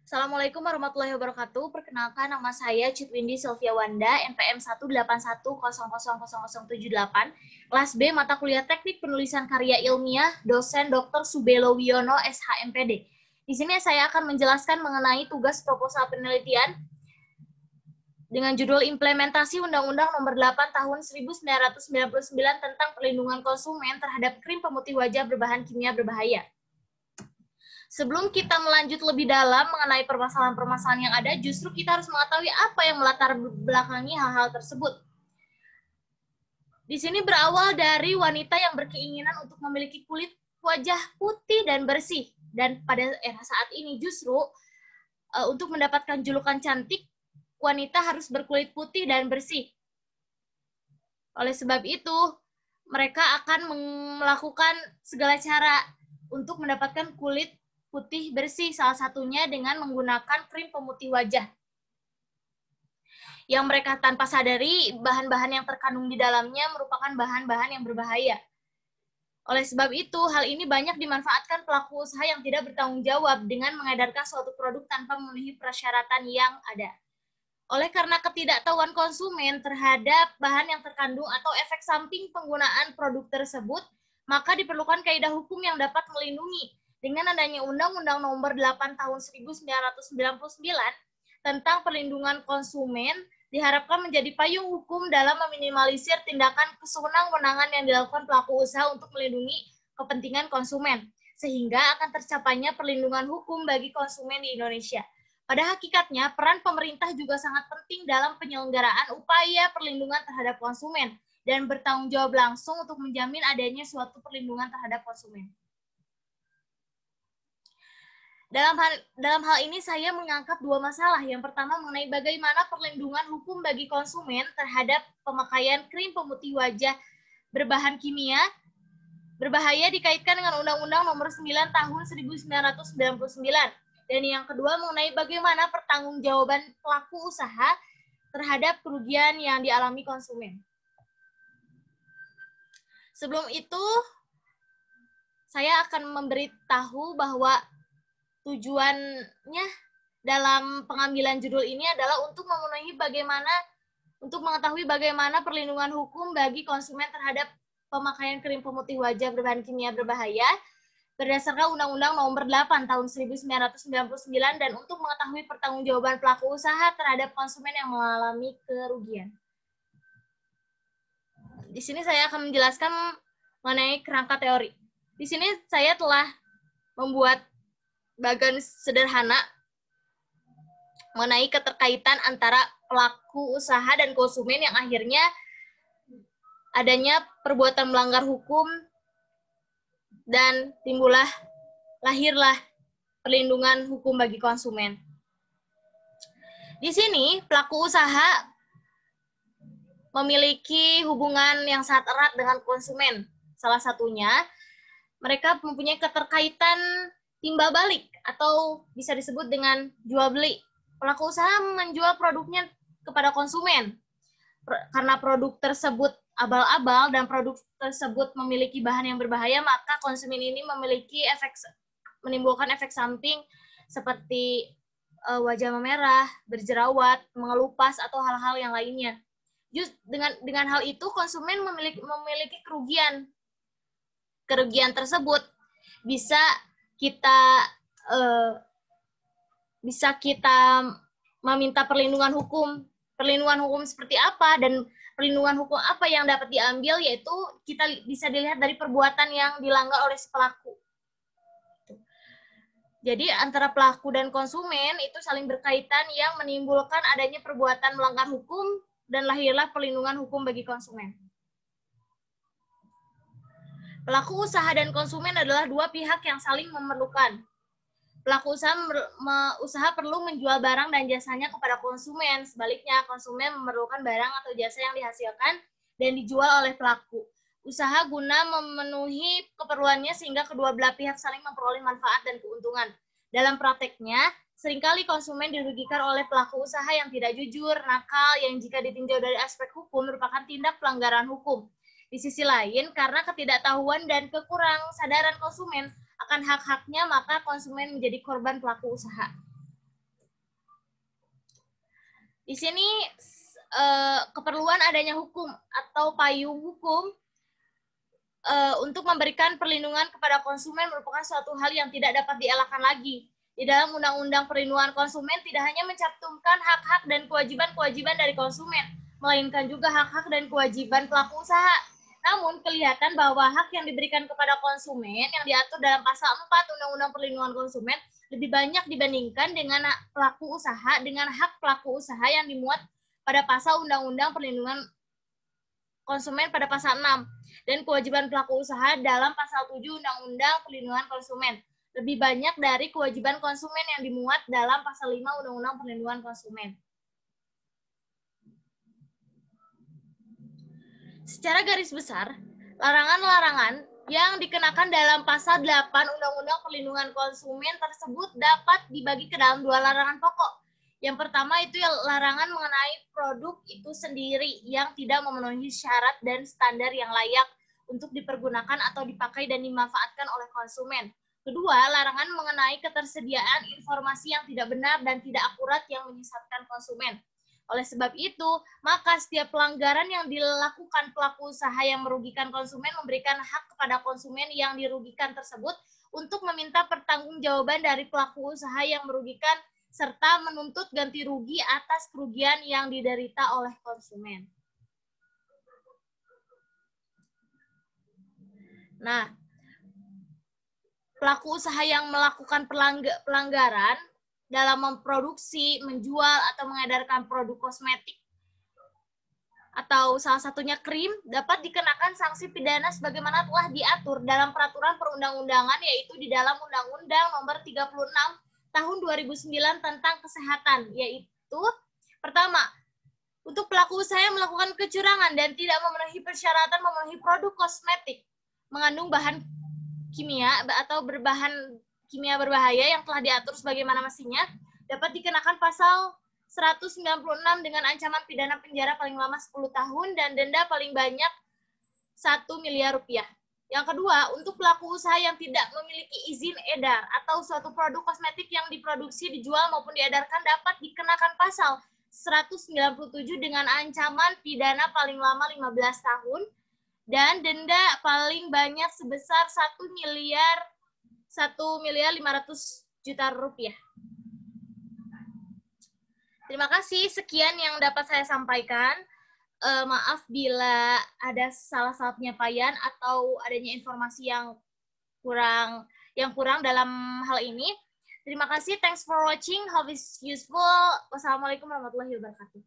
Assalamualaikum warahmatullahi wabarakatuh. Perkenalkan, nama saya Citwindi Sylvia Wanda, NPM 181000078, kelas B mata kuliah Teknik Penulisan Karya Ilmiah, dosen Dr. Subelo Wiono, SHMPD. Di sini saya akan menjelaskan mengenai tugas proposal penelitian dengan judul Implementasi Undang-Undang Nomor 8 Tahun 1999 tentang Perlindungan Konsumen terhadap Krim Pemutih Wajah Berbahan Kimia Berbahaya. Sebelum kita melanjut lebih dalam mengenai permasalahan-permasalahan yang ada, justru kita harus mengetahui apa yang melatar belakangi hal-hal tersebut. Di sini berawal dari wanita yang berkeinginan untuk memiliki kulit wajah putih dan bersih. Dan pada era saat ini justru untuk mendapatkan julukan cantik, wanita harus berkulit putih dan bersih. Oleh sebab itu, mereka akan melakukan segala cara untuk mendapatkan kulit putih bersih, salah satunya dengan menggunakan krim pemutih wajah. Yang mereka tanpa sadari, bahan-bahan yang terkandung di dalamnya merupakan bahan-bahan yang berbahaya. Oleh sebab itu, hal ini banyak dimanfaatkan pelaku usaha yang tidak bertanggung jawab dengan mengedarkan suatu produk tanpa memenuhi persyaratan yang ada. Oleh karena ketidaktahuan konsumen terhadap bahan yang terkandung atau efek samping penggunaan produk tersebut, maka diperlukan kaidah hukum yang dapat melindungi. Dengan adanya Undang-Undang Nomor 8 Tahun 1999 tentang Perlindungan Konsumen, diharapkan menjadi payung hukum dalam meminimalisir tindakan kesewenang-wenangan yang dilakukan pelaku usaha untuk melindungi kepentingan konsumen, sehingga akan tercapainya perlindungan hukum bagi konsumen di Indonesia. Pada hakikatnya, peran pemerintah juga sangat penting dalam penyelenggaraan upaya perlindungan terhadap konsumen dan bertanggung jawab langsung untuk menjamin adanya suatu perlindungan terhadap konsumen. Dalam hal ini saya mengangkat dua masalah. Yang pertama mengenai bagaimana perlindungan hukum bagi konsumen terhadap pemakaian krim pemutih wajah berbahan kimia berbahaya dikaitkan dengan Undang-Undang Nomor 9 Tahun 1999. Dan yang kedua mengenai bagaimana pertanggungjawaban pelaku usaha terhadap kerugian yang dialami konsumen. Sebelum itu, saya akan memberitahu bahwa tujuannya dalam pengambilan judul ini adalah untuk mengetahui bagaimana perlindungan hukum bagi konsumen terhadap pemakaian krim pemutih wajah berbahan kimia berbahaya berdasarkan Undang-Undang Nomor 8 Tahun 1999 dan untuk mengetahui pertanggungjawaban pelaku usaha terhadap konsumen yang mengalami kerugian. Di sini saya akan menjelaskan mengenai kerangka teori. Di sini saya telah membuat bagan sederhana mengenai keterkaitan antara pelaku usaha dan konsumen yang akhirnya adanya perbuatan melanggar hukum dan lahirlah perlindungan hukum bagi konsumen. Di sini pelaku usaha memiliki hubungan yang sangat erat dengan konsumen. Salah satunya mereka mempunyai keterkaitan timbal balik atau bisa disebut dengan jual beli. Pelaku usaha menjual produknya kepada konsumen. Karena produk tersebut abal-abal dan produk tersebut memiliki bahan yang berbahaya, maka konsumen ini menimbulkan efek samping seperti wajah memerah, berjerawat, mengelupas atau hal-hal yang lainnya. Dengan hal itu konsumen memiliki kerugian. Kerugian tersebut bisa kita meminta perlindungan hukum. Perlindungan hukum seperti apa dan perlindungan hukum apa yang dapat diambil, yaitu kita bisa dilihat dari perbuatan yang dilanggar oleh si pelaku. Jadi antara pelaku dan konsumen itu saling berkaitan yang menimbulkan adanya perbuatan melanggar hukum dan lahirlah perlindungan hukum bagi konsumen. Pelaku usaha dan konsumen adalah dua pihak yang saling memerlukan. Pelaku usaha perlu menjual barang dan jasanya kepada konsumen. Sebaliknya, konsumen memerlukan barang atau jasa yang dihasilkan dan dijual oleh pelaku usaha guna memenuhi keperluannya sehingga kedua belah pihak saling memperoleh manfaat dan keuntungan. Dalam prakteknya, seringkali konsumen dirugikan oleh pelaku usaha yang tidak jujur, nakal, yang jika ditinjau dari aspek hukum merupakan tindak pelanggaran hukum. Di sisi lain, karena ketidaktahuan dan kekurang sadaran konsumen akan hak-haknya, maka konsumen menjadi korban pelaku usaha. Di sini keperluan adanya hukum atau payung hukum untuk memberikan perlindungan kepada konsumen merupakan suatu hal yang tidak dapat dielakkan lagi. Di dalam Undang-Undang Perlindungan Konsumen tidak hanya mencantumkan hak-hak dan kewajiban-kewajiban dari konsumen, melainkan juga hak-hak dan kewajiban pelaku usaha. Namun, kelihatan bahwa hak yang diberikan kepada konsumen yang diatur dalam pasal 4 Undang-Undang Perlindungan Konsumen lebih banyak dibandingkan dengan pelaku usaha dengan hak pelaku usaha yang dimuat pada pasal Undang-Undang Perlindungan Konsumen pada pasal 6 dan kewajiban pelaku usaha dalam pasal 7 Undang-Undang Perlindungan Konsumen. Lebih banyak dari kewajiban konsumen yang dimuat dalam pasal 5 Undang-Undang Perlindungan Konsumen. Secara garis besar, larangan-larangan yang dikenakan dalam pasal 8 Undang-Undang Perlindungan Konsumen tersebut dapat dibagi ke dalam dua larangan pokok. Yang pertama itu larangan mengenai produk itu sendiri yang tidak memenuhi syarat dan standar yang layak untuk dipergunakan atau dipakai dan dimanfaatkan oleh konsumen. Kedua, larangan mengenai ketersediaan informasi yang tidak benar dan tidak akurat yang menyesatkan konsumen. Oleh sebab itu, maka setiap pelanggaran yang dilakukan pelaku usaha yang merugikan konsumen memberikan hak kepada konsumen yang dirugikan tersebut untuk meminta pertanggungjawaban dari pelaku usaha yang merugikan serta menuntut ganti rugi atas kerugian yang diderita oleh konsumen. Nah, pelaku usaha yang melakukan pelanggaran dalam memproduksi, menjual, atau mengedarkan produk kosmetik atau salah satunya krim dapat dikenakan sanksi pidana sebagaimana telah diatur dalam peraturan perundang-undangan yaitu di dalam Undang-Undang Nomor 36 Tahun 2009 tentang kesehatan, yaitu pertama, untuk pelaku usaha yang melakukan kecurangan dan tidak memenuhi persyaratan memenuhi produk kosmetik mengandung bahan kimia atau berbahan kimia berbahaya yang telah diatur sebagaimana mestinya dapat dikenakan pasal 196 dengan ancaman pidana penjara paling lama 10 tahun dan denda paling banyak 1 miliar rupiah. Yang kedua, untuk pelaku usaha yang tidak memiliki izin edar atau suatu produk kosmetik yang diproduksi, dijual maupun diedarkan dapat dikenakan pasal 197 dengan ancaman pidana paling lama 15 tahun dan denda paling banyak sebesar 1 miliar 500 juta rupiah. Terima kasih, sekian yang dapat saya sampaikan. Maaf bila ada salah-salah penyampaian atau adanya informasi yang kurang dalam hal ini. Terima kasih, thanks for watching, hope it's useful. Wassalamualaikum warahmatullahi wabarakatuh.